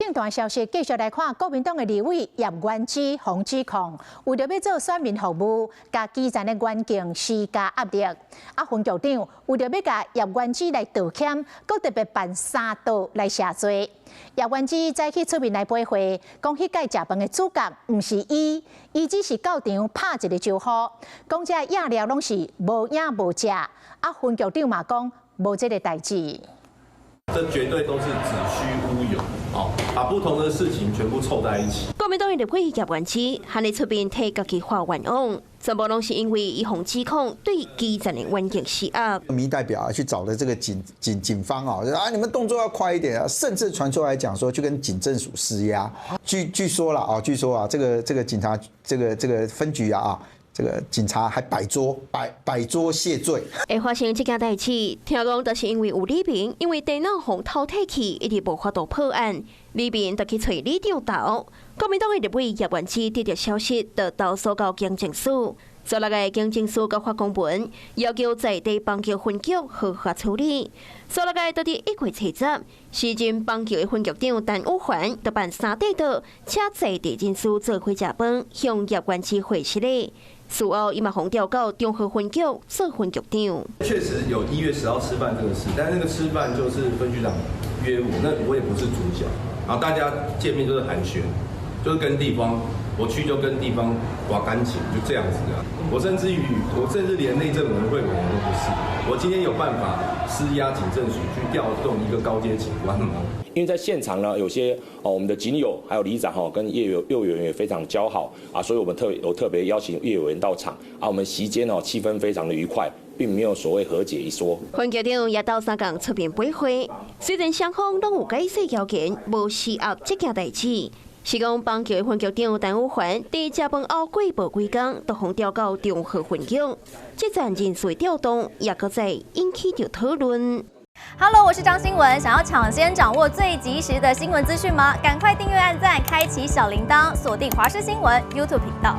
另段消息，继续来看国民党的立委叶元之、洪志康，为着要做选民服务，甲基层的远景施加压力。洪局长为着要甲叶元之来道歉，佮特别办3道来谢罪。叶元之早起出面来陪会，讲迄届食饭的主角毋是伊只是到场拍一个招呼，讲这饮料拢是无影无食。洪局长嘛讲无这个代志。 这绝对都是子虚乌有，把不同的事情全部凑在一起。国民党立委叶元之喊你出面替家己画冤枉，全部拢是因为伊洪指控对基层的环境施压。民意代表去找的这个警方你们动作要快一点啊，甚至传出来讲说去跟警政署施压。据说这个警察这个分局这个警察还摆桌谢罪。会发生这件代志，听讲就是因为有李明因为电脑被偷摕去，一直无法度破案，李明就去找李长斗。国民党的立委叶元之得到消息，就投诉到警政署。16个警政署佮发公文，要求在地棒球分局合法处理。16个到伫1月7日，时任棒球的分局长陈武环就办3地道，且在地检署做伙食饭，向叶元之会师咧。 事后，伊嘛红调到中和分局做分局长。确实有1月10号吃饭这个事，但是那个吃饭就是分局长约我，那我也不是主角。然后大家见面就是寒暄，就是跟地方，我去就跟地方刮干净，就这样子的。我甚至连内政委员会委员都不是。我今天有办法施压警政署去调动一个高阶警官吗？ 因为在现场呢，有些我们的警友还有里长跟业委员也非常交好所以我们特别邀请业委员到场我们席间气氛非常的愉快，并没有所谓和解一说。分局长也到3港出面陪会，虽然双方拢有解释要件，无施压这件代志。是讲棒球分局长陈武环伫食饭后过无几天，就互调到中和分局，这阵人事调动也搁再引起着讨论。 Hello， 我是张新文。想要抢先掌握最及时的新闻资讯吗？赶快订阅、按赞、开启小铃铛，锁定华视新闻 YouTube 频道。